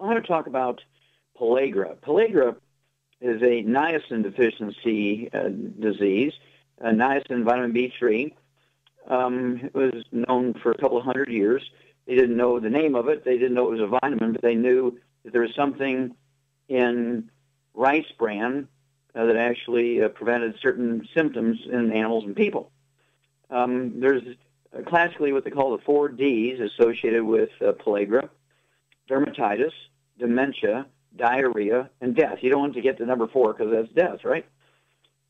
I want to talk about pellagra. Pellagra is a niacin deficiency disease. Niacin, vitamin B3, it was known for a couple of hundred years. They didn't know the name of it. They didn't know it was a vitamin, but they knew that there was something in rice bran that actually prevented certain symptoms in animals and people. There's classically what they call the 4 Ds associated with pellagra: dermatitis, dementia, diarrhea, and death. You don't want to get to number 4 because that's death, right?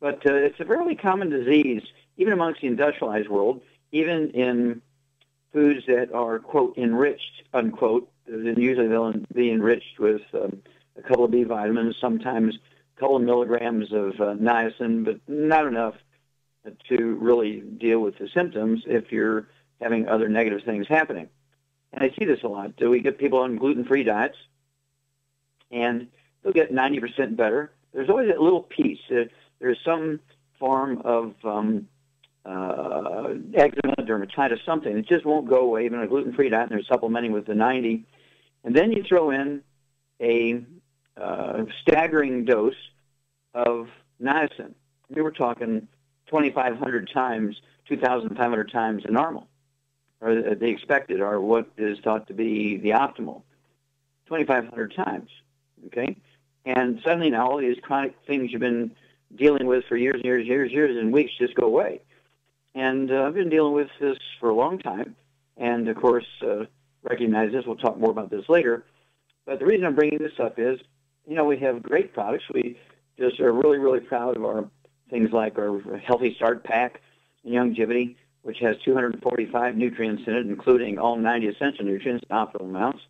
But it's a fairly common disease, even amongst the industrialized world, even in foods that are, quote, enriched, unquote. And usually they'll be enriched with a couple of B vitamins, sometimes a couple of milligrams of niacin, but not enough to really deal with the symptoms if you're having other negative things happening. And I see this a lot. We get people on gluten-free diets, and they'll get 90% better. There's always that little piece. There's some form of eczema, dermatitis, something. It just won't go away, even on a gluten-free diet, and they're supplementing with the 90. And then you throw in a staggering dose of niacin. We were talking 2,500 times, 2,500 times the normal, or the expected, or what is thought to be the optimal, 2,500 times, okay? And suddenly now all these chronic things you've been dealing with for years and years and years, years and weeks just go away. And I've been dealing with this for a long time, and of course recognize this. We'll talk more about this later. But the reason I'm bringing this up is, you know, we have great products. We just are really, really proud of our things like our Healthy Start Pack and Longevity, which has 245 nutrients in it, including all 90 essential nutrients, optimal amounts.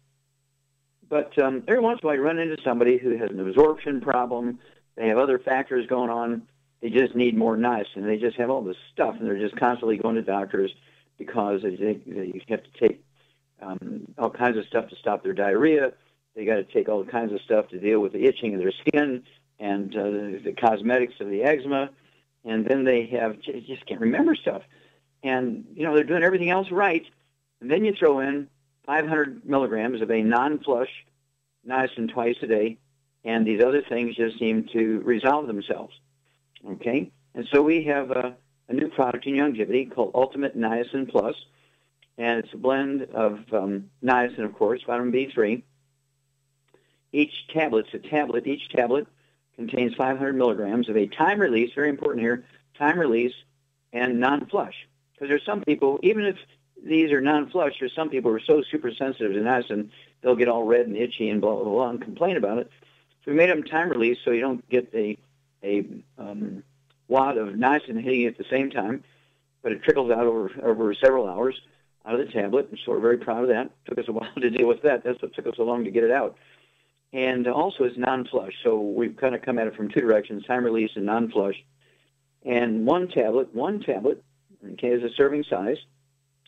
But every once in a while, you run into somebody who has an absorption problem. They have other factors going on. They just need more niacin. They just have all this stuff, and they're just constantly going to doctors because they have to take all kinds of stuff to stop their diarrhea. They got to take all kinds of stuff to deal with the itching of their skin and the cosmetics of the eczema. And then they just can't remember stuff. And, you know, they're doing everything else right. And then you throw in 500 milligrams of a non-flush niacin twice a day, and these other things just seem to resolve themselves. Okay? And so we have a new product in Longevity called Ultimate Niacin Plus, and it's a blend of niacin, of course, vitamin B3. Each tablet contains 500 milligrams of a time-release, very important here, time-release and non-flush. Because there's some people, even if these are non-flush, there's some people who are so super sensitive to niacin, they'll get all red and itchy and blah, blah, blah, and complain about it. So we made them time-release so you don't get a wad of niacin hitting you at the same time, but it trickles out over several hours out of the tablet, and so we're very proud of that. It took us a while to deal with that. That's what took us so long to get it out. And also it's non-flush, so we've kind of come at it from two directions, time-release and non-flush. And one tablet, okay, is a serving size.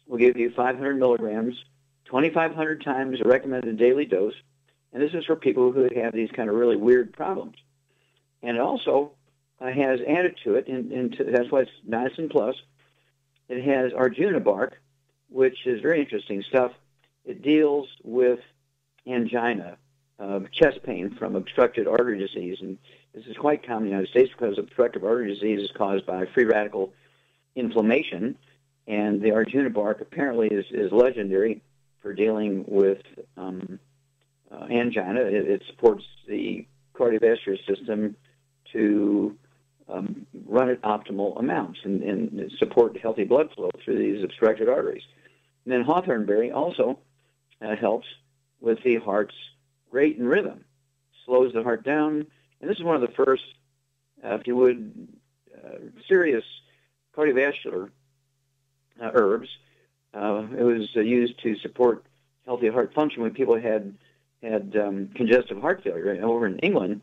We'll give you 500 milligrams, 2,500 times a recommended daily dose. And this is for people who have these kind of really weird problems. And it also has added to it, that's why it's niacin plus, it has Arjuna bark, which is very interesting stuff. It deals with angina, chest pain from obstructed artery disease. And this is quite common in the United States because obstructive artery disease is caused by free radical inflammation. And the Arjuna bark apparently is legendary for dealing with angina. It supports the cardiovascular system to run at optimal amounts and support healthy blood flow through these obstructed arteries. And then hawthornberry also helps with the heart's rate and rhythm, slows the heart down. And this is one of the first, if you would, serious cardiovascular herbs. It was used to support healthy heart function when people had congestive heart failure over in England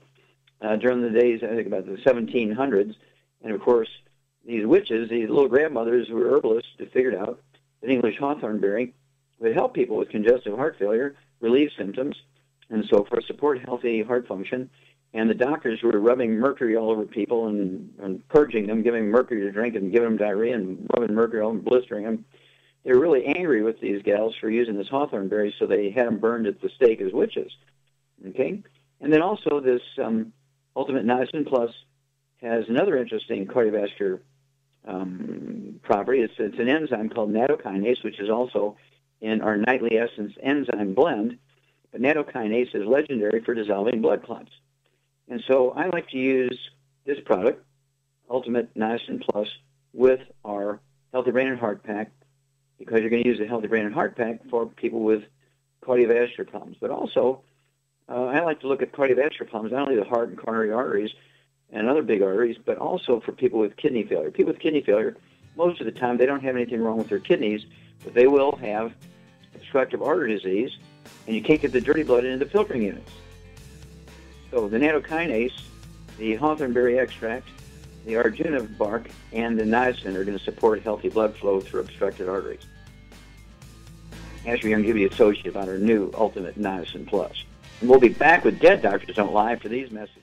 during the days, I think, about the 1700s. And, of course, these witches, these little grandmothers who were herbalists, they figured out that English hawthornberry would help people with congestive heart failure, relieve symptoms, and so forth, support healthy heart function. And the doctors who were rubbing mercury all over people and purging them, giving them mercury to drink and giving them diarrhea and rubbing mercury all and blistering them, they were really angry with these gals for using this hawthornberry, so they had them burned at the stake as witches. Okay? And then also this Ultimate Niacin Plus has another interesting cardiovascular property. It's an enzyme called nattokinase, which is also in our Nightly Essence enzyme blend. But nattokinase is legendary for dissolving blood clots. And so I like to use this product, Ultimate Niacin Plus, with our Healthy Brain and Heart Pack, because you're going to use the Healthy Brain and Heart Pack for people with cardiovascular problems. But also, I like to look at cardiovascular problems, not only the heart and coronary arteries and other big arteries, but also for people with kidney failure. People with kidney failure, most of the time, they don't have anything wrong with their kidneys, but they will have obstructive artery disease, and you can't get the dirty blood into the filtering units. So the nattokinase, the hawthorn berry extract, the Arjuna bark, and the niacin are going to support healthy blood flow through obstructed arteries. Ask your Youngevity associate about our new Ultimate Niacin Plus. And we'll be back with Dead Doctors Don't Lie for these messages.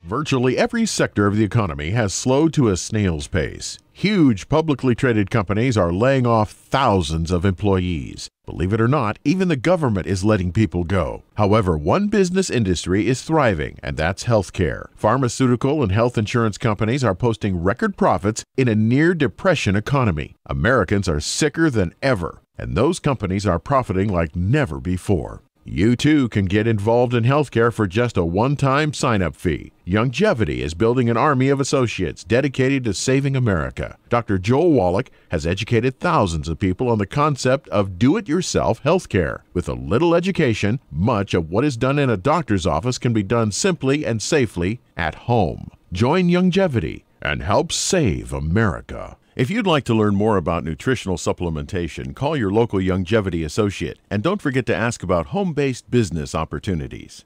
Virtually every sector of the economy has slowed to a snail's pace. Huge publicly traded companies are laying off thousands of employees. Believe it or not, even the government is letting people go. However, one business industry is thriving, and that's healthcare. Pharmaceutical and health insurance companies are posting record profits in a near-depression economy. Americans are sicker than ever, and those companies are profiting like never before. You too can get involved in healthcare for just a one-time sign-up fee. Youngevity is building an army of associates dedicated to saving America. Dr. Joel Wallach has educated thousands of people on the concept of do-it-yourself healthcare. With a little education, much of what is done in a doctor's office can be done simply and safely at home. Join Youngevity and help save America. If you'd like to learn more about nutritional supplementation, call your local Youngevity associate, and don't forget to ask about home-based business opportunities.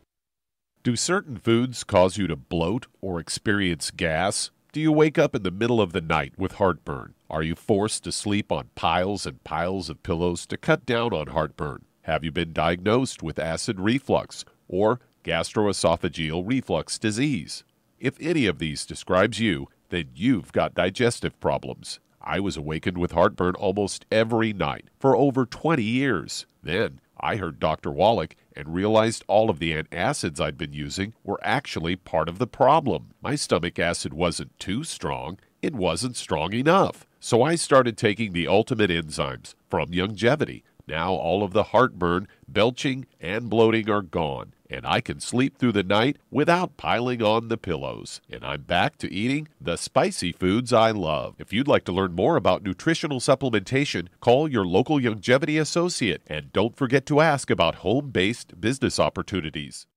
Do certain foods cause you to bloat or experience gas? Do you wake up in the middle of the night with heartburn? Are you forced to sleep on piles and piles of pillows to cut down on heartburn? Have you been diagnosed with acid reflux or gastroesophageal reflux disease? If any of these describes you, then you've got digestive problems. I was awakened with heartburn almost every night for over 20 years. Then I heard Dr. Wallach and realized all of the antacids I'd been using were actually part of the problem. My stomach acid wasn't too strong, it wasn't strong enough. So I started taking the Ultimate Enzymes from Youngevity. Now all of the heartburn, belching, and bloating are gone, and I can sleep through the night without piling on the pillows. And I'm back to eating the spicy foods I love. If you'd like to learn more about nutritional supplementation, call your local Youngevity associate, and don't forget to ask about home-based business opportunities.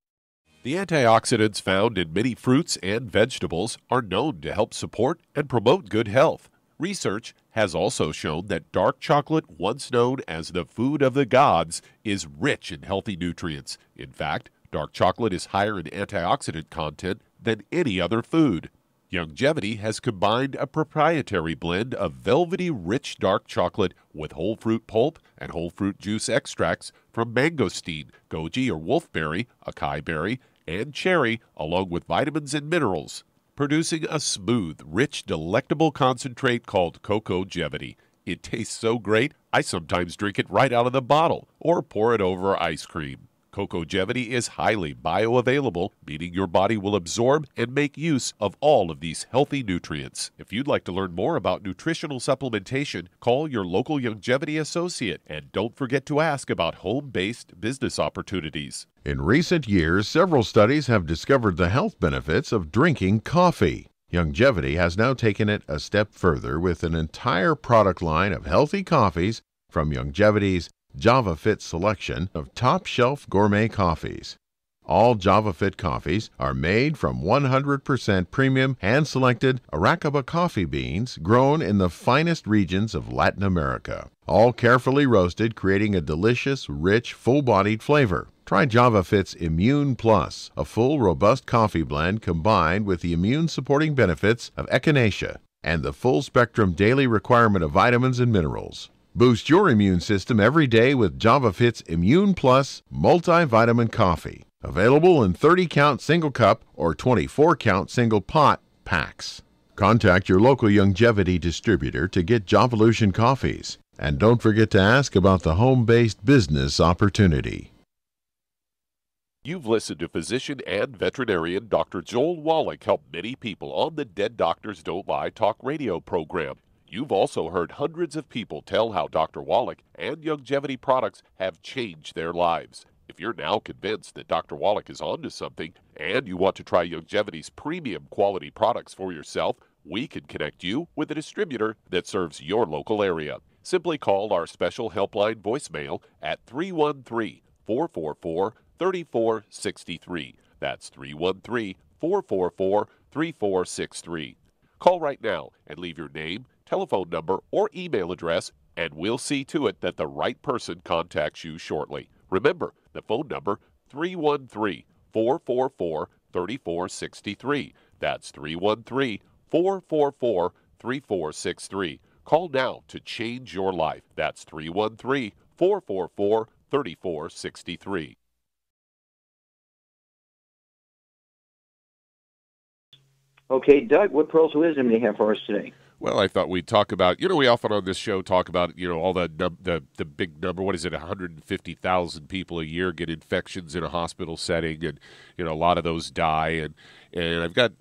The antioxidants found in many fruits and vegetables are known to help support and promote good health. Research has also shown that dark chocolate, once known as the food of the gods, is rich in healthy nutrients. In fact, dark chocolate is higher in antioxidant content than any other food. Youngevity has combined a proprietary blend of velvety rich dark chocolate with whole fruit pulp and whole fruit juice extracts from mangosteen, goji or wolfberry, acai berry, and cherry, along with vitamins and minerals, producing a smooth, rich, delectable concentrate called Cocogevity. It tastes so great, I sometimes drink it right out of the bottle or pour it over ice cream. Cocogevity is highly bioavailable, meaning your body will absorb and make use of all of these healthy nutrients. If you'd like to learn more about nutritional supplementation, call your local Youngevity associate, and don't forget to ask about home-based business opportunities. In recent years, several studies have discovered the health benefits of drinking coffee. Youngevity has now taken it a step further with an entire product line of healthy coffees from Youngevity's JavaFit selection of top-shelf gourmet coffees. All JavaFit coffees are made from 100% premium hand-selected Arabica coffee beans grown in the finest regions of Latin America, all carefully roasted, creating a delicious, rich, full-bodied flavor. Try JavaFit's Immune Plus, a full, robust coffee blend combined with the immune-supporting benefits of echinacea and the full-spectrum daily requirement of vitamins and minerals. Boost your immune system every day with JavaFit's Immune Plus multivitamin coffee. Available in 30-count single cup or 24-count single pot packs. Contact your local Youngevity distributor to get Javalution coffees. And don't forget to ask about the home-based business opportunity. You've listened to physician and veterinarian Dr. Joel Wallach help many people on the Dead Doctors Don't Lie talk radio program. You've also heard hundreds of people tell how Dr. Wallach and Youngevity products have changed their lives. If you're now convinced that Dr. Wallach is onto something and you want to try Youngevity's premium quality products for yourself, we can connect you with a distributor that serves your local area. Simply call our special helpline voicemail at 313-444-3463. That's 313-444-3463. Call right now and leave your name, telephone number, or email address, and we'll see to it that the right person contacts you shortly. Remember, the phone number, 313-444-3463. That's 313-444-3463. Call now to change your life. That's 313-444-3463. Okay, Doug, what pearls of wisdom do you have for us today? Well, I thought we'd talk about, we often on this show talk about, all the big number, 150,000 people a year get infections in a hospital setting, and, a lot of those die. And I've got,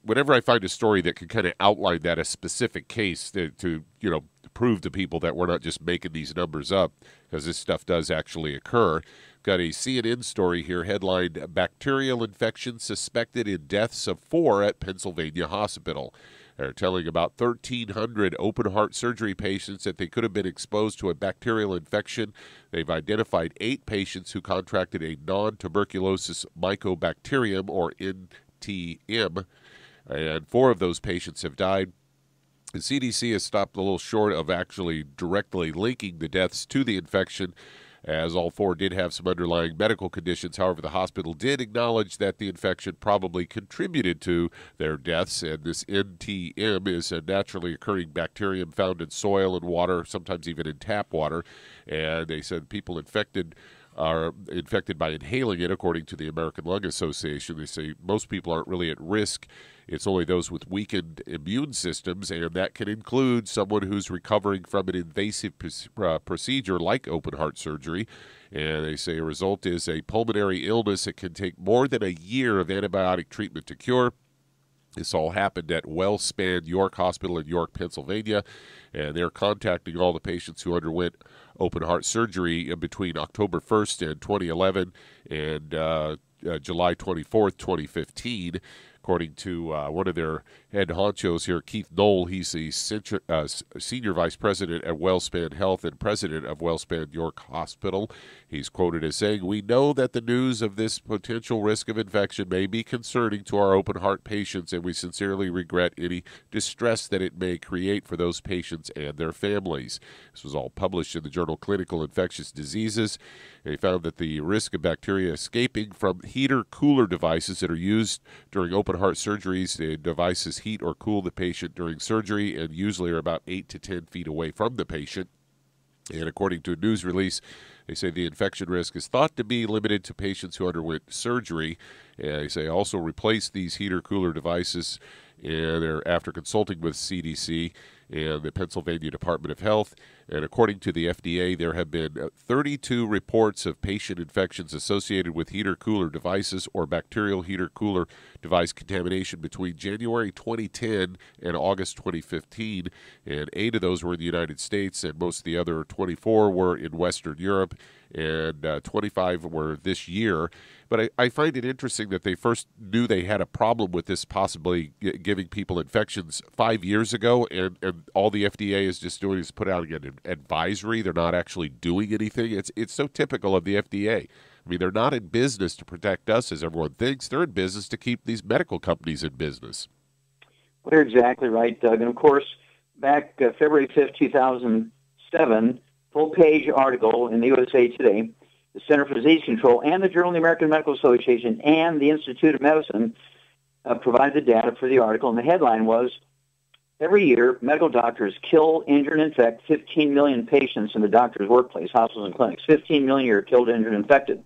whenever I find a story that can kind of outline that, a specific case to prove to people that we're not just making these numbers up, because this stuff does actually occur. Got a CNN story here, headlined, Bacterial Infection Suspected in Deaths of 4 at Pennsylvania Hospital. They're telling about 1,300 open-heart surgery patients that they could have been exposed to a bacterial infection. They've identified 8 patients who contracted a nontuberculous mycobacterium, or NTM, and 4 of those patients have died. The CDC has stopped a little short of actually directly linking the deaths to the infection, as all 4 did have some underlying medical conditions. However, the hospital did acknowledge that the infection probably contributed to their deaths, and this NTM is a naturally occurring bacterium found in soil and water, sometimes even in tap water, and they said people are infected by inhaling it, according to the American Lung Association. They say most people aren't really at risk. It's only those with weakened immune systems, and that can include someone who's recovering from an invasive procedure like open heart surgery. And they say a result is a pulmonary illness that can take more than a year of antibiotic treatment to cure. This all happened at WellSpan York Hospital in York, Pennsylvania, and they're contacting all the patients who underwent open heart surgery between October 1st and 2011 and July 24th, 2015. According to one of their head honchos here, Keith Knoll, he's the senior vice president at WellSpan Health and president of WellSpan York Hospital. He's quoted as saying, "We know that the news of this potential risk of infection may be concerning to our open heart patients, and we sincerely regret any distress that it may create for those patients and their families." This was all published in the journal Clinical Infectious Diseases. They found that the risk of bacteria escaping from heater-cooler devices that are used during open heart surgeries, the devices heat or cool the patient during surgery and usually are about 8 to 10 feet away from the patient. And according to a news release, they say the infection risk is thought to be limited to patients who underwent surgery. And they say also replace these heater-cooler devices and after consulting with CDC and the Pennsylvania Department of Health. And according to the FDA, there have been 32 reports of patient infections associated with heater-cooler devices or bacterial heater-cooler device contamination between January 2010 and August 2015. And 8 of those were in the United States, and most of the other 24 were in Western Europe, and 25 were this year. But I find it interesting that they first knew they had a problem with this possibly giving people infections 5 years ago, and all the FDA is just doing is put out an advisory. They're not actually doing anything. It's so typical of the FDA. I mean, they're not in business to protect us, as everyone thinks. They're in business to keep these medical companies in business. Well, you're exactly right, Doug. And, of course, back February 5th, 2007, full-page article in the USA Today, the Center for Disease Control and the Journal of the American Medical Association and the Institute of Medicine provided the data for the article. And the headline was, every year, medical doctors kill, injure, and infect 15 million patients in the doctor's workplace, hospitals, and clinics. 15 million a year killed, injured, and infected.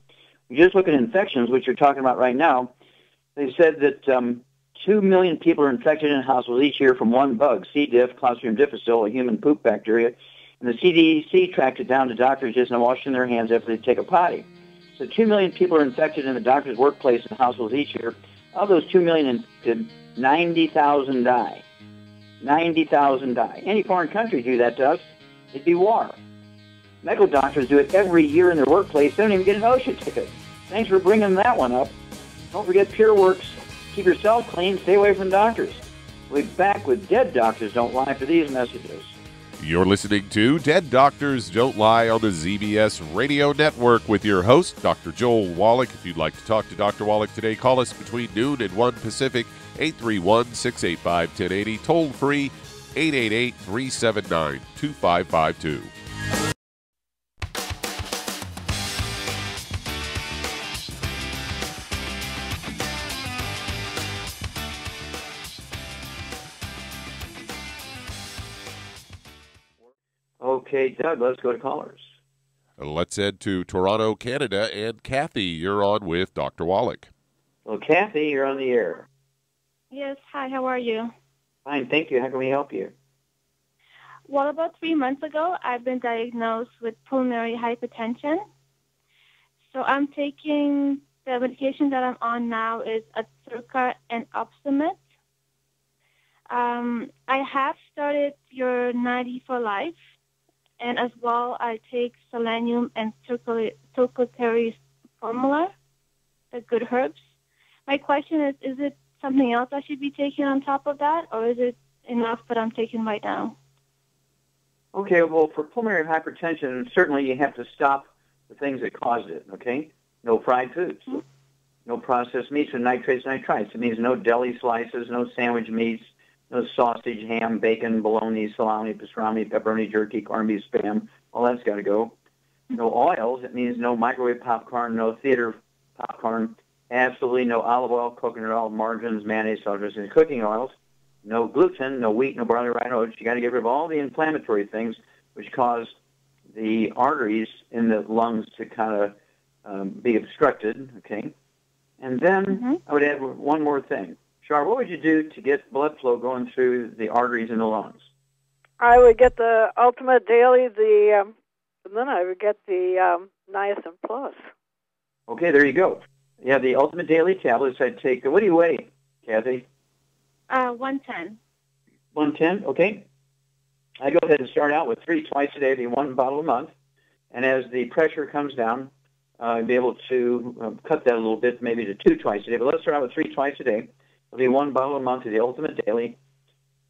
We just look at infections, which you're talking about right now. They said that 2 million people are infected in hospitals each year from one bug, C. diff, Clostridium difficile, a human poop bacteria. And the CDC tracked it down to doctors just not washing their hands after they take a potty. So 2 million people are infected in the doctor's workplace and households each year. Of those 2 million infected, 90,000 die. 90,000 die. Any foreign country do that to us, it'd be war. Medical doctors do it every year in their workplace. They don't even get an OSHA ticket. Thanks for bringing that one up. Don't forget Pure Works. Keep yourself clean. Stay away from doctors. We'll be back with Dead Doctors Don't Lie for these messages. You're listening to Dead Doctors Don't Lie on the ZBS Radio Network with your host, Dr. Joel Wallach. If you'd like to talk to Dr. Wallach today, call us between noon and 1 Pacific, 831-685-1080, toll free, 888-379-2552. Okay, Doug, let's go to callers. Let's head to Toronto, Canada, and Cathy, you're on with Dr. Wallach. Well, Cathy, you're on the air. Yes, hi, how are you? Fine, thank you. How can we help you? Well, about 3 months ago, I've been diagnosed with pulmonary hypertension. So I'm taking the medication that I'm on now is Atherca and Opsumit. I have started your 90 for Life, and as well I take selenium and turquoise formula, the good herbs. My question is it something else I should be taking on top of that, or is it enough that I'm taking right now? Okay, well, for pulmonary hypertension, certainly you have to stop the things that caused it, okay? No fried foods, no processed meats with nitrates, nitrites. It means no deli slices, no sandwich meats, no sausage, ham, bacon, bologna, salami, pastrami, pepperoni, jerky, corned beef, Spam. All that's got to go. No oils. It means no microwave popcorn, no theater popcorn, absolutely no olive oil, coconut oil, margarines, mayonnaise, salt dressings, and cooking oils. No gluten, no wheat, no barley, rye, no oats. You got to get rid of all the inflammatory things which cause the arteries in the lungs to kind of be obstructed, okay? And then I would add one more thing. Char, what would you do to get blood flow going through the arteries in the lungs? I would get the Ultimate Daily, and then I would get the Niacin Plus. Okay, there you go. Yeah, the Ultimate Daily tablets I'd take. What do you weigh, Cathy? 110. 110, okay. I go ahead and start out with 3 twice a day, the 1 bottle a month. And as the pressure comes down, I'd be able to cut that a little bit, maybe to 2 twice a day. But let's start out with 3 twice a day. It'll be 1 bottle a month of the Ultimate Daily.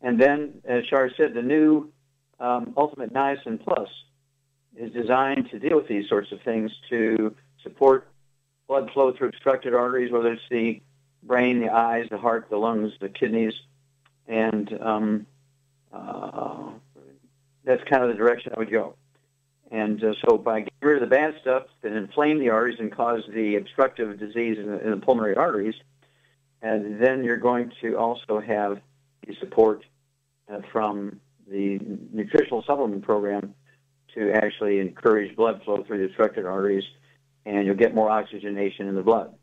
And then, as Char said, the new Ultimate Niacin Plus is designed to deal with these sorts of things, to support blood flow through obstructed arteries, whether it's the brain, the eyes, the heart, the lungs, the kidneys. And that's kind of the direction I would go. And so by getting rid of the bad stuff that inflame the arteries and cause the obstructive disease in the pulmonary arteries, and then you're going to also have the support from the nutritional supplement program to actually encourage blood flow through the obstructed arteries, and you'll get more oxygenation in the blood.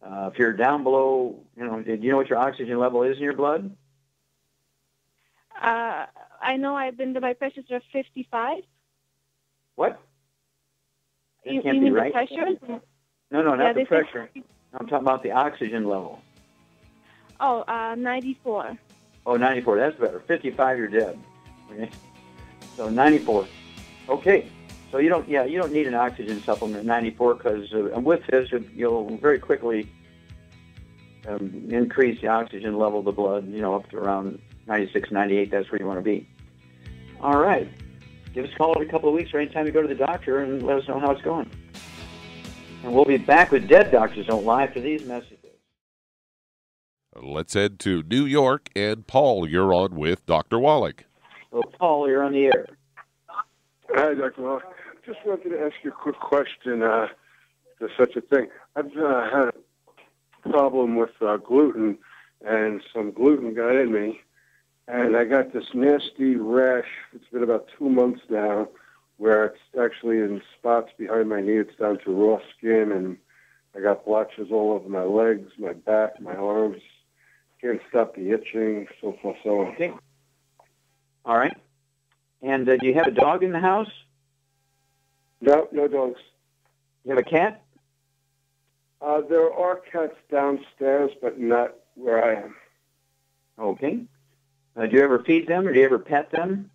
If you're down below, do you know what your oxygen level is in your blood? I know my pressures are 55. What? That You can't mean be right. the pressure? No, not the pressure. Say... I'm talking about the oxygen level. Oh, 94. Oh, 94. That's better. 55, you're dead. Okay. So 94. Okay. So you don't need an oxygen supplement at 94 because with this you'll very quickly increase the oxygen level of the blood. Up to around 96, 98. That's where you want to be. All right. Give us a call in a couple of weeks or anytime you go to the doctor and let us know how it's going. And we'll be back with Dead Doctors Don't Lie after these messages. Let's head to New York, and Paul, you're on with Dr. Wallach. Well, Paul, you're on the air. Hi, Dr. Wallach. Just wanted to ask you a quick question. There's such a thing. I've had a problem with gluten, and some gluten got in me, and I got this nasty rash. It's been about 2 months now, where it's actually in spots behind my knee. It's down to raw skin, and I got blotches all over my legs, my back, my arms. Can't stop the itching, so forth, so on. Okay. All right. And do you have a dog in the house? No dogs. You have a cat? There are cats downstairs, but not where I am. Okay. Do you ever feed them, or do you ever pet them?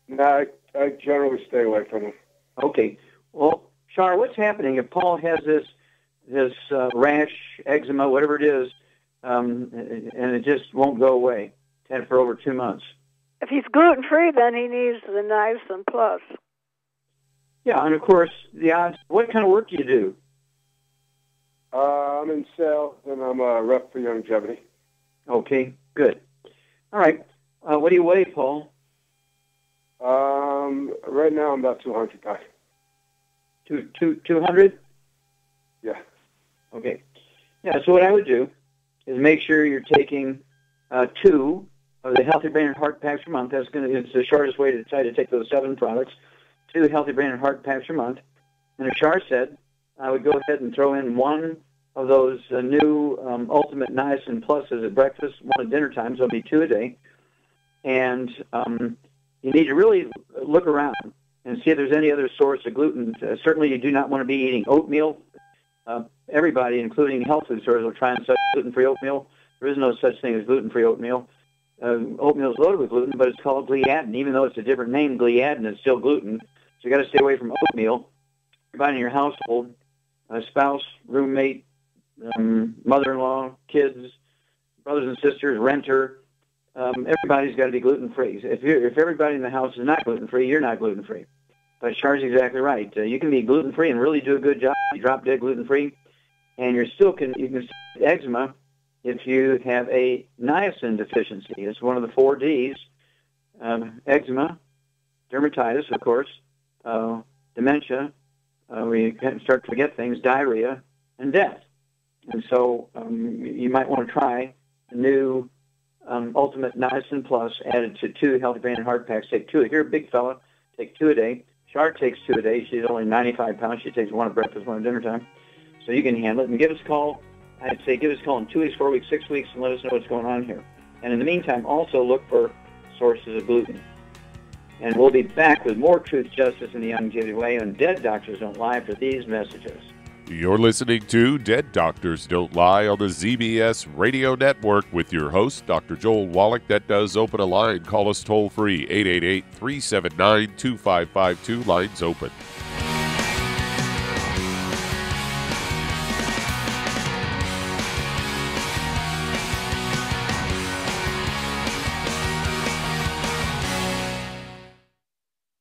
No, I generally stay away from them. Okay. Well, Char, what's happening if Paul has this rash, eczema, whatever it is, and it just won't go away? Had it for over 2 months. If he's gluten-free, then he needs the Niacin Plus. Yeah, and of course, the odds. What kind of work do you do? I'm in sales, and I'm a rep for Longevity. Okay, good. All right. What do you weigh, Paul? Right now I'm about 200 pounds. 200? Yeah. Okay. Yeah, so what I would do is make sure you're taking 2 of the Healthy Brain and Heart Packs per month. It's the shortest way to try to take those 7 products. 2 Healthy Brain and Heart Packs per month. And as Char said, I would go ahead and throw in 1 of those new Ultimate Niacin Pluses at breakfast, 1 at dinner time, so it'll be 2 a day. And you need to really look around and see if there's any other source of gluten. Certainly you do not want to be eating oatmeal. Everybody, including health food stores, will try and sell gluten-free oatmeal. There is no such thing as gluten-free oatmeal. Oatmeal is loaded with gluten, but it's called gliadin. Even though it's a different name, gliadin is still gluten. So you got to stay away from oatmeal. Everybody in your household, spouse, roommate, mother-in-law, kids, brothers and sisters, renter, everybody's got to be gluten-free. If everybody in the house is not gluten-free, you're not gluten-free. But Char's exactly right. You can be gluten-free and really do a good job. You drop dead gluten-free, and you can get eczema if you have a niacin deficiency. It's one of the 4 Ds: eczema, dermatitis, of course, dementia, where you can start to forget things, diarrhea, and death. And so you might want to try the new Ultimate Niacin Plus added to 2 Healthy Brain and Heart Packs. Take 2. If you're a big fella, take 2 a day. Char takes 2 a day. She's only 95 pounds. She takes 1 at breakfast, 1 at dinner time. So you can handle it. And give us a call. I'd say give us a call in 2 weeks, 4 weeks, 6 weeks, and let us know what's going on here. And in the meantime, also look for sources of gluten. And we'll be back with more Truth, Justice, and the Longevity Way on Dead Doctors Don't Lie for these messages. You're listening to Dead Doctors Don't Lie on the ZBS Radio Network with your host, Dr. Joel Wallach. That does open a line. Call us toll-free, 888-379-2552. Lines open.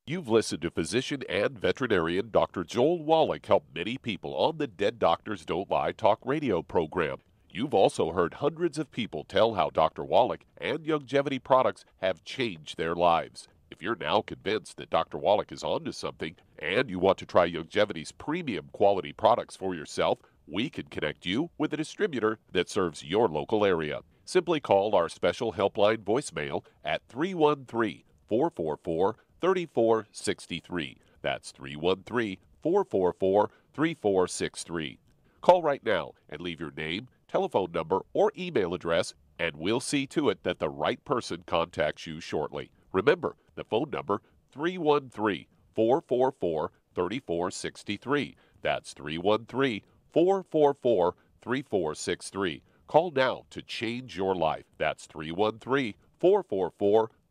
You've listened to physician and veterinarian Dr. Joel Wallach help many people on the Dead Doctors Don't Lie talk radio program. You've also heard hundreds of people tell how Dr. Wallach and Longevity products have changed their lives. If you're now convinced that Dr. Wallach is onto something and you want to try Longevity's premium quality products for yourself, we can connect you with a distributor that serves your local area. Simply call our special helpline voicemail at 313-444-3463. That's 313-444-3463. Call right now and leave your name, telephone number, or email address, and we'll see to it that the right person contacts you shortly. Remember, the phone number, 313-444-3463. That's 313-444-3463. Call now to change your life. That's 313-444-3463.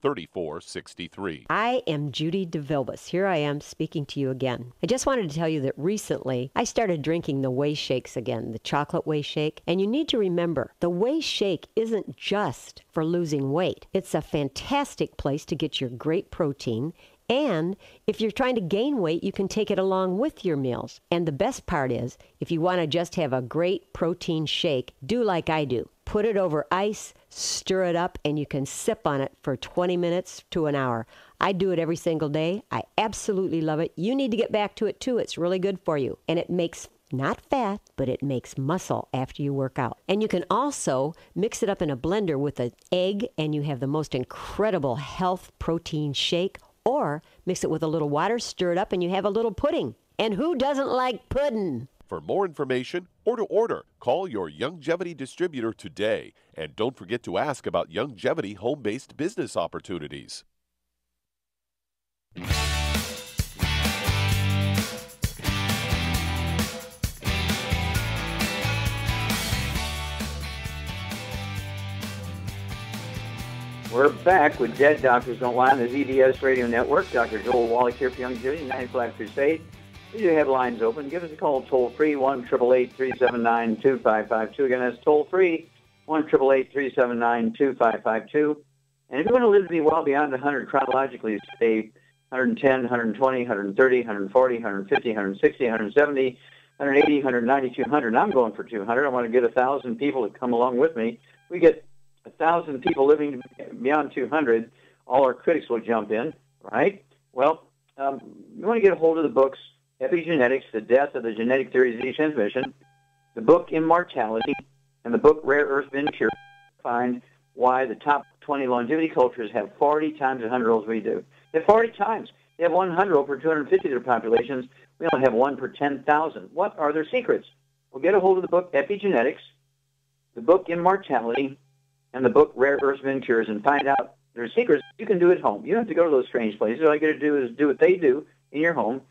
3463. I am Judy DeVilbus. Here I am speaking to you again. I just wanted to tell you that recently I started drinking the Whey Shakes again, the chocolate Whey Shake. And you need to remember, the Whey Shake isn't just for losing weight. It's a fantastic place to get your great protein. And if you're trying to gain weight, you can take it along with your meals. And the best part is, if you want to just have a great protein shake, do like I do. Put it over ice, stir it up, and you can sip on it for 20 minutes to an hour. I do it every single day. I absolutely love it. You need to get back to it too. It's really good for you. And it makes not fat, but it makes muscle after you work out. And you can also mix it up in a blender with an egg, and you have the most incredible health protein shake. Or mix it with a little water, stir it up, and you have a little pudding. And who doesn't like pudding? For more information or to order, call your Longevity distributor today. And don't forget to ask about Longevity home-based business opportunities. We're back with Dead Doctors Don't Lie on the ZBS Radio Network. Dr. Joel Wallach here for Young Judy, 9 Flat Crusade. We do have lines open. Give us a call toll-free, 1-888-379-2552. Again, that's toll-free, 1-888-379-2552. And if you want to live to be well beyond 100 chronologically, say 110, 120, 130, 140, 150, 160, 170, 180, 190, 200. I'm going for 200. I want to get 1,000 people to come along with me. We get 1,000 people living beyond 200. All our critics will jump in, right? Well, you want to get a hold of the books, Epigenetics, The Death of the Genetic Theory of Disease Transmission, the book Immortality, and the book Rare Earth Been Cured. Find why the top 20 longevity cultures have 40 times the 100-year-olds we do. They have 40 times. They have 100 per 250 of their populations. We only have 1 per 10,000. What are their secrets? Well, get a hold of the book Epigenetics, the book Immortality, and the book Rare Earth Been Cures, and find out their secrets. You can do at home. You don't have to go to those strange places. All you got to do is do what they do in your home,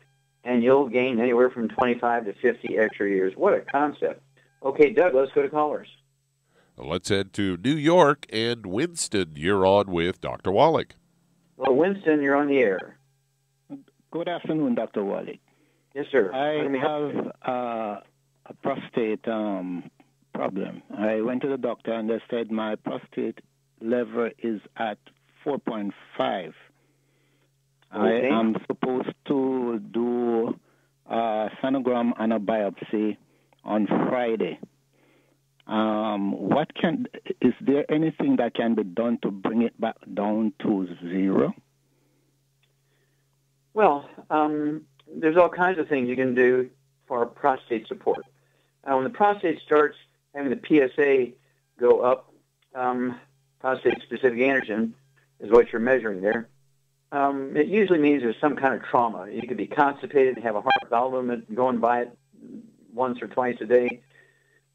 and you'll gain anywhere from 25 to 50 extra years. What a concept. Okay, Doug, let's go to callers. Let's head to New York, and Winston, you're on with Dr. Wallach. Well, Winston, you're on the air. Good afternoon, Dr. Wallach. Yes, sir. I have a prostate problem. I went to the doctor, and they said my prostate level is at 4.5. Okay. I am supposed to do a sonogram and a biopsy on Friday. Is there anything that can be done to bring it back down to 0? Well, there's all kinds of things you can do for prostate support. When the prostate starts having the PSA go up, prostate-specific antigen is what you're measuring there. It usually means there's some kind of trauma. You could be constipated and have a heart valve movement going by it once or twice a day.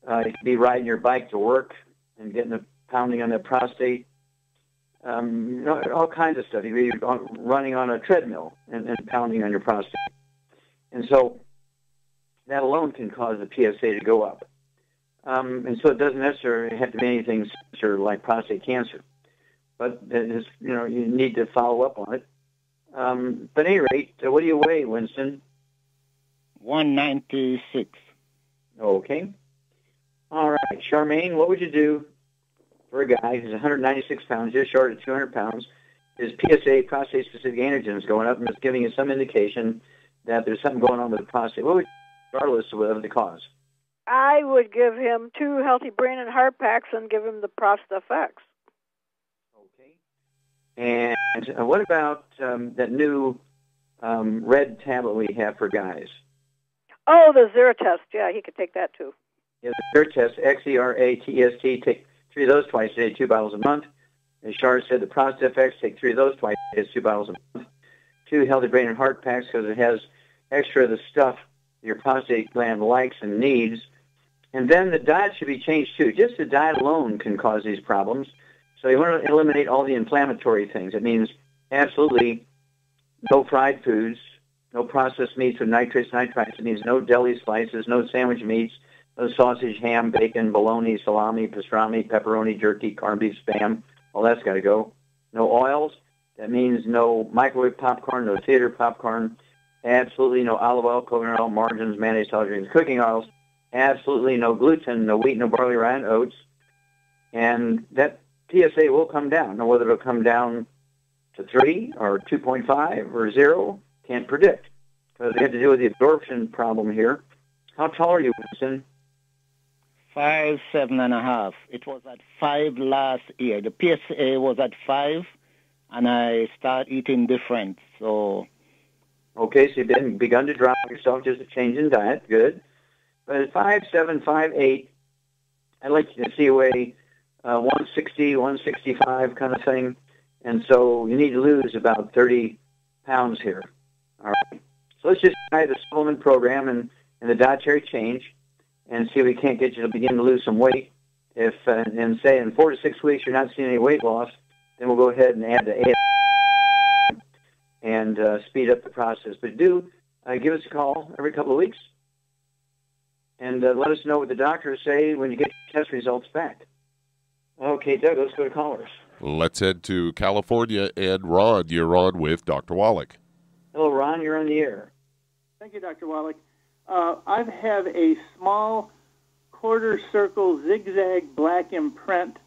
You could be riding your bike to work and getting a pounding on the prostate. All kinds of stuff. You could be running on a treadmill and pounding on your prostate. And so that alone can cause the PSA to go up. And so it doesn't necessarily have to be anything like prostate cancer. But you need to follow up on it. But at any rate, what do you weigh, Winston? 196. Okay. All right. Charmaine, what would you do for a guy who's 196 pounds, just short of 200 pounds? His PSA, prostate-specific antigen, is going up, and it's giving you some indication that there's something going on with the prostate. What would you do, regardless of the cause? I would give him 2 healthy brain and heart packs and give him the ProstaFX. Okay. And what about that new red tablet we have for guys? Oh, the Zeratest. Yeah, he could take that too. Yeah, the Zeratest, Xeratest. Take 3 of those twice a day, 2 bottles a month. As Shar said, the ProstaFX, take 3 of those twice a day, 2 bottles a month. 2 healthy brain and heart packs because it has extra of the stuff your prostate gland likes and needs. And then the diet should be changed too. Just the diet alone can cause these problems. So you want to eliminate all the inflammatory things. It means absolutely no fried foods, no processed meats with nitrates, nitrites. It means no deli slices, no sandwich meats, no sausage, ham, bacon, bologna, salami, pastrami, pepperoni, jerky, corned beef, spam. All that's got to go. No oils. That means no microwave popcorn, no theater popcorn. Absolutely no olive oil, coconut oil, margarines, mayonnaise, salads, cooking oils. Absolutely no gluten, no wheat, no barley, rye, and oats. And that PSA will come down. Now, whether it'll come down to 3 or 2.5 or 0, can't predict. Because they have to deal with the absorption problem here. How tall are you, Winston? 5'7.5". It was at 5 last year. The PSA was at 5, and I started eating different. So, okay, so you've begun to drop yourself, just a change in diet. Good. But at 5'7", 5'8", I'd like you to see a way 160, 165 kind of thing. And so you need to lose about 30 pounds here. All right. So let's just try the supplement program and the dietary change and see if we can't get you to begin to lose some weight. If and say in 4 to 6 weeks you're not seeing any weight loss, then we'll go ahead and add the AF and speed up the process. But do give us a call every couple of weeks and let us know what the doctors say when you get your test results back. Okay, Doug, let's go to callers. Let's head to California, and Ron, you're on with Dr. Wallach. Hello, Ron. You're on the air. Thank you, Dr. Wallach. I have a small quarter circle zigzag black imprint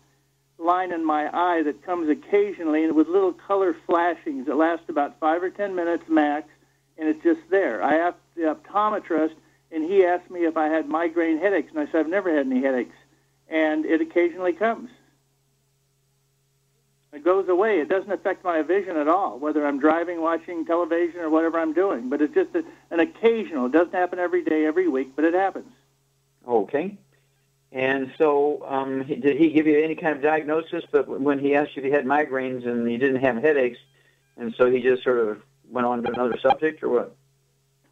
line in my eye that comes occasionally and with little color flashings that last about 5 or 10 minutes max, and it's just there. I asked the optometrist, and he asked me if I had migraine headaches, and I said I've never had any headaches, and it occasionally comes. It goes away. It doesn't affect my vision at all, whether I'm driving, watching television, or whatever I'm doing. But it's just an occasional. It doesn't happen every day, every week, but it happens. Okay. And so did he give you any kind of diagnosis? But when he asked you if you had migraines and you didn't have headaches, and so he just sort of went on to another subject, or what?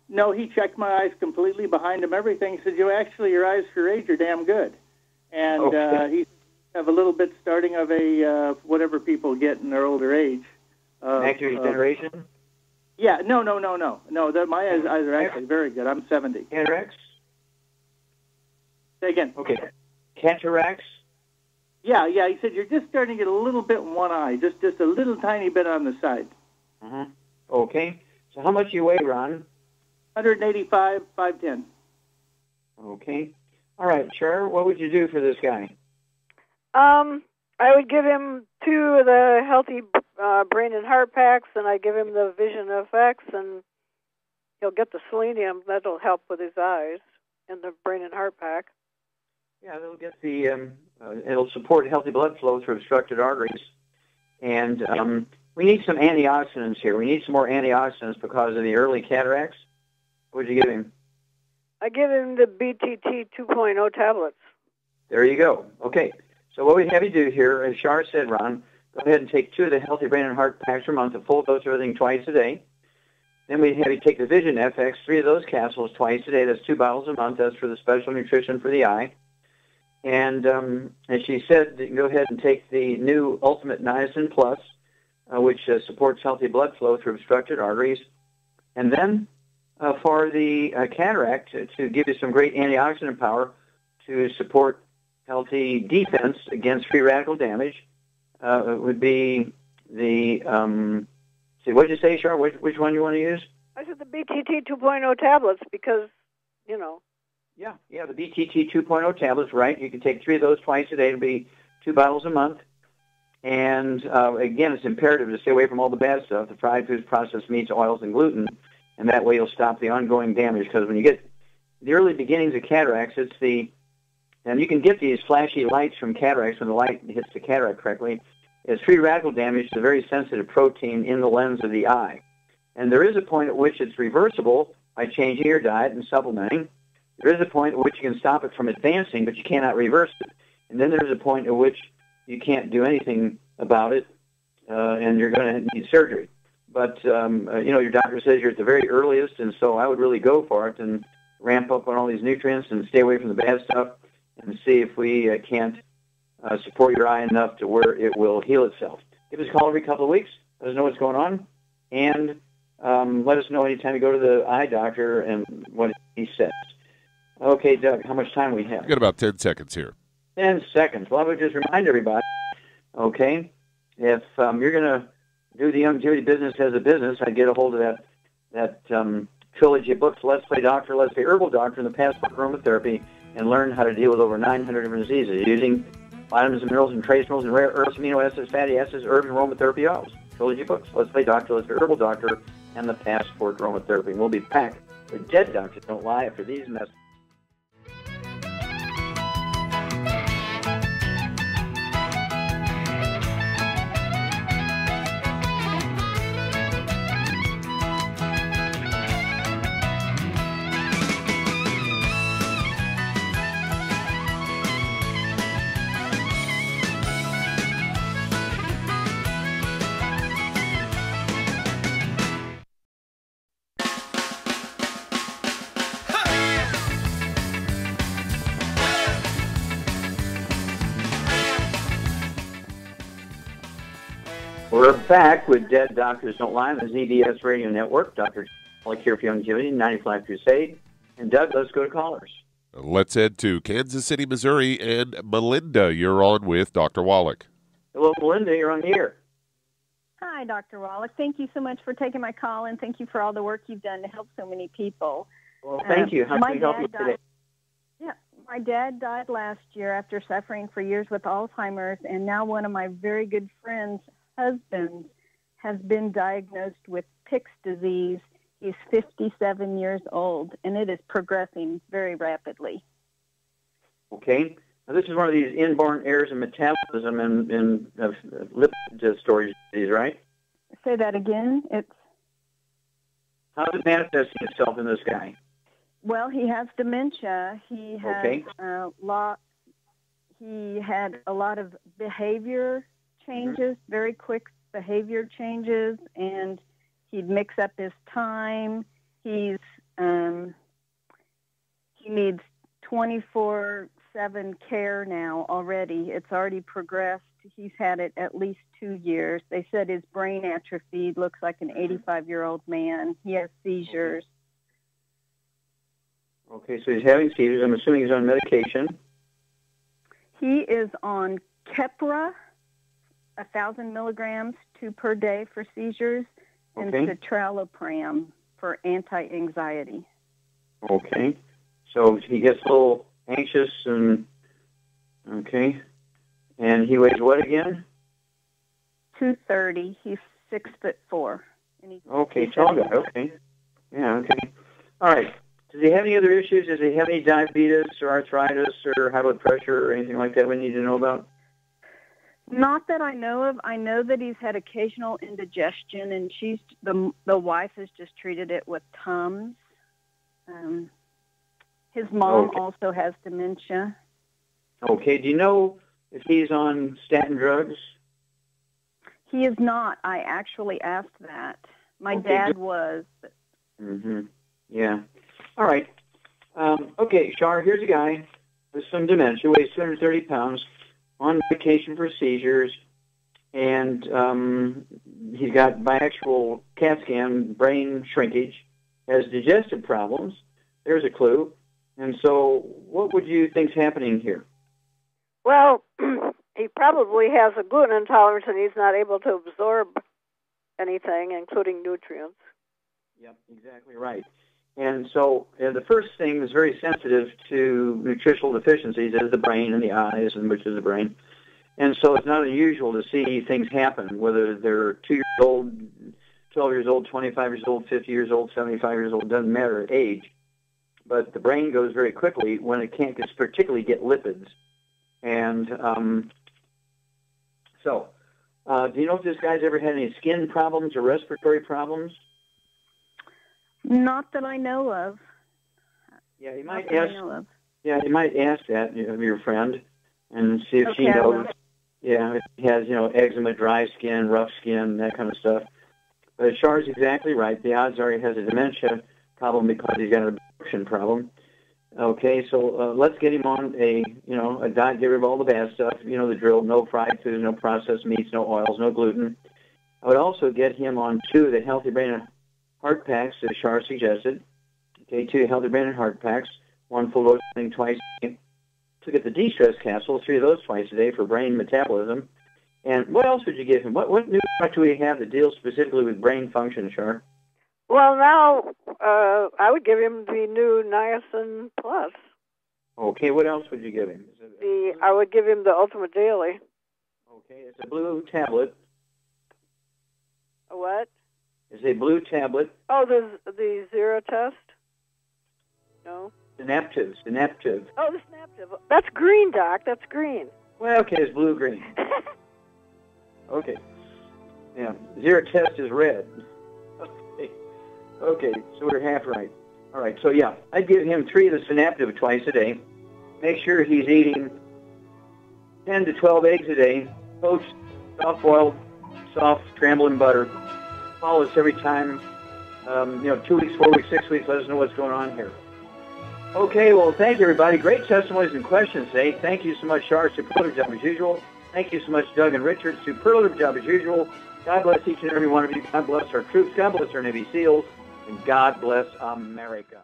No, he checked my eyes completely behind him, everything. He said, your eyes for your age are damn good. And he have a little bit starting of a whatever people get in their older age. Macular degeneration? Yeah, no. My eyes are actually very good. I'm 70. Cataracts? Say again. Okay. Cataracts? Yeah. He said you're just starting to get a little bit in one eye, just a little tiny bit on the side. Uh-huh. Okay. So how much do you weigh, Ron? 185, 5'10". Okay. All right, Char, what would you do for this guy? I would give him 2 of the healthy brain and heart packs, and I give him the Vision FX, and he'll get the selenium. That'll help with his eyes, and the brain and heart pack. Yeah, it'll get it'll support healthy blood flow through obstructed arteries. And we need some antioxidants here. We need some more antioxidants because of the early cataracts. What would you give him? I give him the BTT 2.0 tablets. There you go. Okay. So what we have you do here, as Shar said, Ron, go ahead and take 2 of the healthy brain and heart packs per month, a full dose of everything twice a day. Then we have you take the Vision FX, 3 of those capsules twice a day. That's 2 bottles a month. That's for the special nutrition for the eye. And as she said, you can go ahead and take the new Ultimate Niacin Plus, which supports healthy blood flow through obstructed arteries. And then for the cataract, to give you some great antioxidant power to support healthy defense against free radical damage, would be the, what did you say, Char? Which one you want to use? I said the BTT 2.0 tablets because, Yeah, the BTT 2.0 tablets, right? You can take 3 of those twice a day. It'll be 2 bottles a month. And, again, it's imperative to stay away from all the bad stuff, the fried foods, processed meats, oils, and gluten, and that way you'll stop the ongoing damage. Because when you get the early beginnings of cataracts, and you can get these flashy lights from cataracts when the light hits the cataract correctly. It's free radical damage to a very sensitive protein in the lens of the eye. And there is a point at which it's reversible by changing your diet and supplementing. There is a point at which you can stop it from advancing, but you cannot reverse it. And then there's a point at which you can't do anything about it, and you're going to need surgery. But, your doctor says you're at the very earliest, and so I would really go for it and ramp up on all these nutrients and stay away from the bad stuff and see if we can't support your eye enough to where it will heal itself. Give us a call every couple of weeks. Let us know what's going on, and let us know anytime you go to the eye doctor and what he says. Okay, Doug, how much time we have? We've got about 10 seconds here. 10 seconds. Well, I would just remind everybody, okay, if you're going to do the longevity business as a business, I'd get a hold of that trilogy of books, Let's Play Doctor, Let's Play Herbal Doctor, and the Passport Aromatherapy, and learn how to deal with over 900 different diseases using vitamins and minerals and trace minerals and rare earths, amino acids, fatty acids, herbs, and aromatherapy oils. Trilogy books, Let's Play Doctor, Let's Play Herbal Doctor, and the Passport Aromatherapy. And we'll be back with Dead Doctors Don't Lie after these messages. We're back with Dead Doctors Don't Lie on the ZBS Radio Network. Dr. Wallach here for Longevity, 95 Crusade. And Doug, let's go to callers. Let's head to Kansas City, Missouri, and Melinda, you're on with Dr. Wallach. Hello, Melinda. You're on the air. Hi, Dr. Wallach. Thank you so much for taking my call, and thank you for all the work you've done to help so many people. Well, thank you. How can we help you today? Yeah, my dad died last year after suffering for years with Alzheimer's, and now one of my very good friends' husbands has been diagnosed with Pick's disease. He's 57 years old, and it is progressing very rapidly. Okay. Now, this is one of these inborn errors in metabolism and lipid storage disease, right? Say that again. How's it manifesting itself in this guy? Well, he has dementia. He has Okay. He had a lot of behavior changes, very quick behavior changes, and he'd mix up his time. He needs 24/7 care now already. It's already progressed. He's had it at least 2 years. They said his brain atrophied, looks like an 85-year-old man. He has seizures. Okay, so he's having seizures. I'm assuming he's on medication. He is on Keppra, 1,000 milligrams, 2 per day for seizures, and citralopram for anti-anxiety. Okay. So he gets a little anxious and, and he weighs what again? 230. He's 6'4". Okay, tall guy. Okay. Yeah, okay. All right. Does he have any other issues? Does he have any diabetes or arthritis or high blood pressure or anything like that we need to know about? Not that I know of. I know that he's had occasional indigestion, and the wife has just treated it with Tums. His mom also has dementia. Okay. Do you know if he's on statin drugs? He is not. I actually asked that. My dad was. Yeah. All right. Okay, Shar, here's a guy with some dementia, weighs 230 pounds, on medication for seizures, and he's got biaxial CAT scan, brain shrinkage, has digestive problems. There's a clue. And so what would you think's happening here? Well, he probably has a gluten intolerance and he's not able to absorb anything, including nutrients. Yep, exactly right. And so the first thing that's very sensitive to nutritional deficiencies is the brain and the eyes, and which is the brain. And so it's not unusual to see things happen, whether they're 2 years old, 12 years old, 25 years old, 50 years old, 75 years old, doesn't matter age. But the brain goes very quickly when it can't particularly get lipids. And do you know if this guy's ever had any skin problems or respiratory problems? Not that I know of. Yeah, you might ask. Yeah, you might ask that of your friend and see if she I knows. will. Yeah, if he has eczema, dry skin, rough skin, that kind of stuff. But Char's exactly right. The odds are he has a dementia problem because he's got an absorption problem. Okay, so let's get him on a diet, get rid of all the bad stuff. You know the drill: no fried food, no processed meats, no oils, no gluten. I would also get him on 2 of the Healthy Brain and Heart packs, as Char suggested. Okay, 2 Healthy Brain and Heart packs, 1 full dose thing twice a day. To get the de-stress capsules, 3 of those twice a day for brain metabolism. And what else would you give him? What new product do we have that deals specifically with brain function, Char? Well, now I would give him the new Niacin Plus. Okay, what else would you give him? I would give him the Ultimate Daily. Okay, it's a blue tablet. A what? It's a blue tablet. Oh, the Zero Test? No. Synaptive. Oh, the Synaptive. That's green, Doc. That's green. Well, okay, it's blue-green. Okay. Yeah, Zero Test is red. Okay, so we're half right. All right, so yeah, I'd give him 3 of the Synaptive twice a day. Make sure he's eating 10 to 12 eggs a day, poached, soft-boiled, soft, scrambled in butter. Follow us every time, 2 weeks, 4 weeks, 6 weeks, let us know what's going on here. Okay, well, thank you, everybody. Great testimonies and questions today. Thank you so much, Char. Superlative job as usual. Thank you so much, Doug and Richard. Superlative job as usual. God bless each and every one of you. God bless our troops. God bless our Navy SEALs. And God bless America.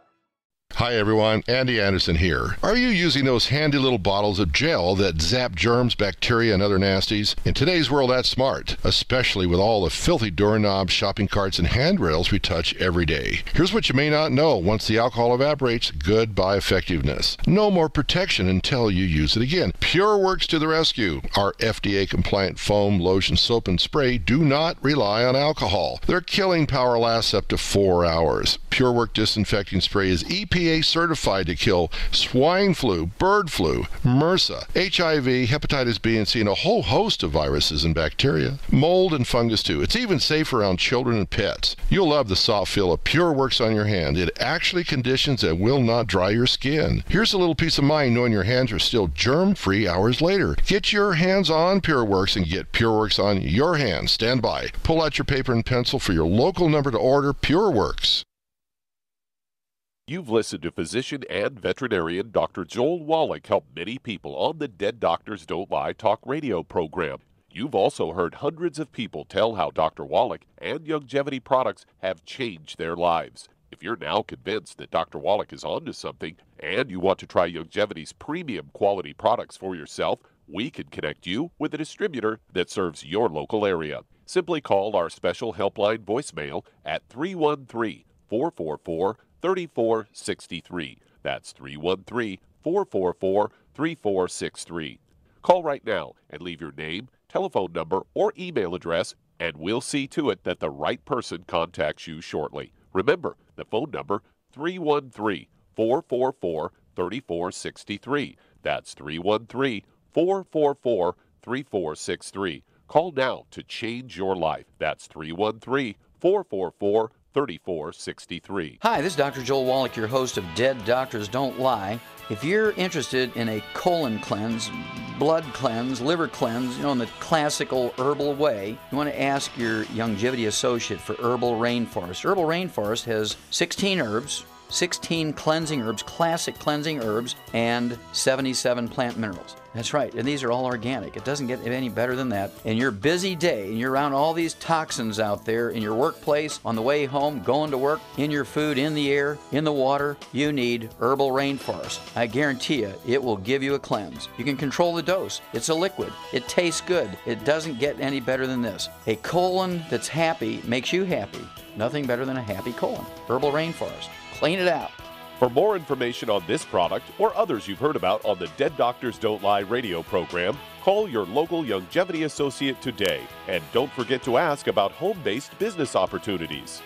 Hi everyone, Andy Anderson here. Are you using those handy little bottles of gel that zap germs, bacteria, and other nasties? In today's world, that's smart, especially with all the filthy doorknobs, shopping carts, and handrails we touch every day. Here's what you may not know. Once the alcohol evaporates, goodbye effectiveness. No more protection until you use it again. PureWorks to the rescue. Our FDA-compliant foam, lotion, soap, and spray do not rely on alcohol. Their killing power lasts up to 4 hours. PureWorks disinfecting spray is EPA certified to kill swine flu, bird flu, MRSA, HIV, hepatitis B and C, and a whole host of viruses and bacteria. Mold and fungus too. It's even safe around children and pets. You'll love the soft feel of PureWorks on your hand. It actually conditions and will not dry your skin. Here's a little peace of mind knowing your hands are still germ-free hours later. Get your hands on PureWorks and get PureWorks on your hands. Stand by. Pull out your paper and pencil for your local number to order PureWorks. You've listened to physician and veterinarian Dr. Joel Wallach help many people on the Dead Doctors Don't Lie talk radio program. You've also heard hundreds of people tell how Dr. Wallach and Youngevity products have changed their lives. If you're now convinced that Dr. Wallach is onto something and you want to try Youngevity's premium quality products for yourself, we can connect you with a distributor that serves your local area. Simply call our special helpline voicemail at 313-444-3463. That's 313-444-3463. Call right now and leave your name, telephone number, or email address, and we'll see to it that the right person contacts you shortly. Remember, the phone number, 313-444-3463. That's 313-444-3463. Call now to change your life. That's 313-444-3463. Hi, this is Dr. Joel Wallach, your host of Dead Doctors Don't Lie. If you're interested in a colon cleanse, blood cleanse, liver cleanse, in the classical herbal way, you want to ask your Youngevity associate for Herbal Rainforest. Herbal Rainforest has 16 herbs, 16 cleansing herbs, classic cleansing herbs, and 77 plant minerals. That's right, and these are all organic. It doesn't get any better than that. In your busy day, and you're around all these toxins out there in your workplace, on the way home, going to work, in your food, in the air, in the water, you need Herbal Rainforest. I guarantee you, it will give you a cleanse. You can control the dose. It's a liquid. It tastes good. It doesn't get any better than this. A colon that's happy makes you happy. Nothing better than a happy colon. Herbal Rainforest. Clean it out. For more information on this product or others you've heard about on the Dead Doctors Don't Lie radio program, call your local Youngevity associate today. And don't forget to ask about home-based business opportunities.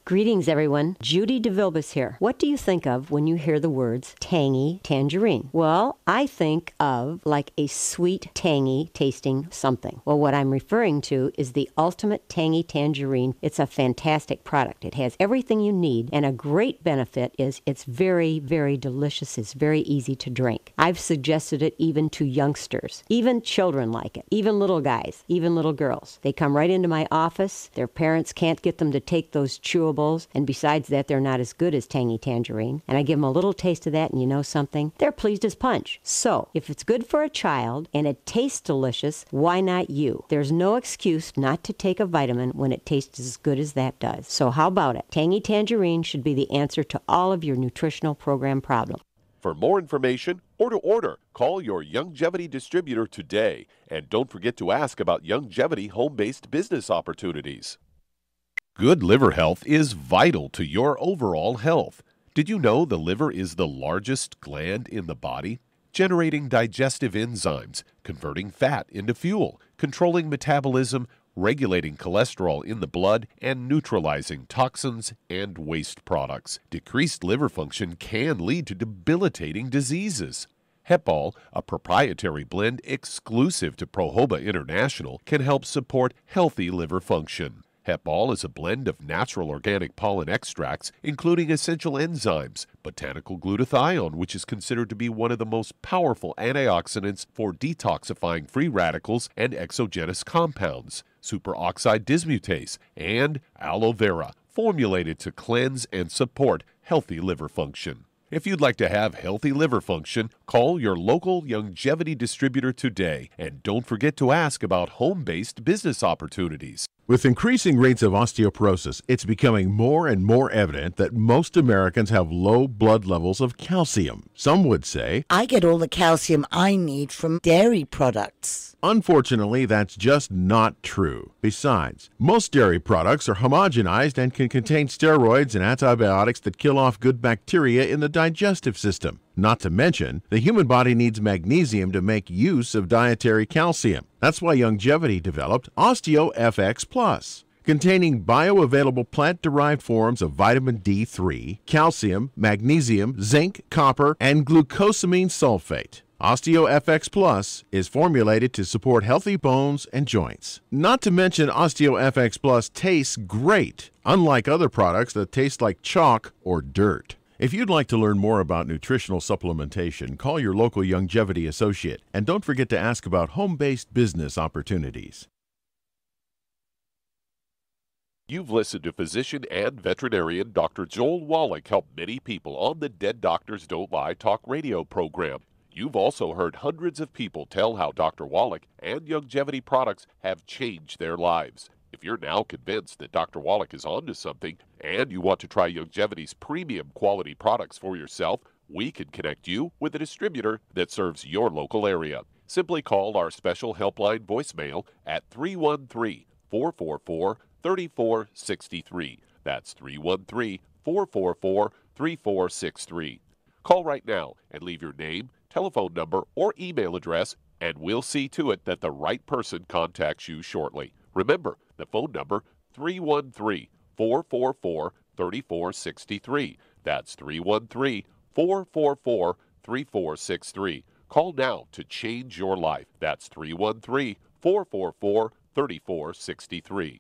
Greetings, everyone. Judy DeVilbus here. What do you think of when you hear the words tangy tangerine? Well, I think of like a sweet, tangy tasting something. Well, what I'm referring to is the ultimate tangy tangerine. It's a fantastic product. It has everything you need, and a great benefit is it's very, very delicious. It's very easy to drink. I've suggested it even to youngsters. Even children like it. Even little guys. Even little girls. They come right into my office. Their parents can't get them to take those chewable. And besides that, they're not as good as tangy tangerine. And I give them a little taste of that, and you know something? They're pleased as punch. So, if it's good for a child and it tastes delicious, why not you? There's no excuse not to take a vitamin when it tastes as good as that does. So how about it? Tangy tangerine should be the answer to all of your nutritional program problems. For more information or to order, call your Youngevity distributor today. And don't forget to ask about Youngevity home-based business opportunities. Good liver health is vital to your overall health. Did you know the liver is the largest gland in the body? Generating digestive enzymes, converting fat into fuel, controlling metabolism, regulating cholesterol in the blood, and neutralizing toxins and waste products. Decreased liver function can lead to debilitating diseases. Hepal, a proprietary blend exclusive to Prohoba International, can help support healthy liver function. Hepal is a blend of natural organic pollen extracts, including essential enzymes, botanical glutathione, which is considered to be one of the most powerful antioxidants for detoxifying free radicals and exogenous compounds, superoxide dismutase, and aloe vera, formulated to cleanse and support healthy liver function. If you'd like to have healthy liver function, call your local Youngevity distributor today, and don't forget to ask about home-based business opportunities. With increasing rates of osteoporosis, it's becoming more and more evident that most Americans have low blood levels of calcium. Some would say, I get all the calcium I need from dairy products. Unfortunately, that's just not true. Besides, most dairy products are homogenized and can contain steroids and antibiotics that kill off good bacteria in the digestive system. Not to mention, the human body needs magnesium to make use of dietary calcium. That's why Longevity developed OsteoFX Plus, containing bioavailable plant-derived forms of vitamin D3, calcium, magnesium, zinc, copper, and glucosamine sulfate. OsteoFX Plus is formulated to support healthy bones and joints. Not to mention, OsteoFX Plus tastes great, unlike other products that taste like chalk or dirt. If you'd like to learn more about nutritional supplementation, call your local Longevity associate, and don't forget to ask about home-based business opportunities. You've listened to physician and veterinarian Dr. Joel Wallach help many people on the Dead Doctors Don't Lie talk radio program. You've also heard hundreds of people tell how Dr. Wallach and Longevity products have changed their lives. If you're now convinced that Dr. Wallach is onto something and you want to try Longevity's premium quality products for yourself, we can connect you with a distributor that serves your local area. Simply call our special helpline voicemail at 313-444-3463. That's 313-444-3463. Call right now and leave your name, telephone number, or email address, and we'll see to it that the right person contacts you shortly. Remember, the phone number, 313-444-3463. That's 313-444-3463. Call now to change your life. That's 313-444-3463.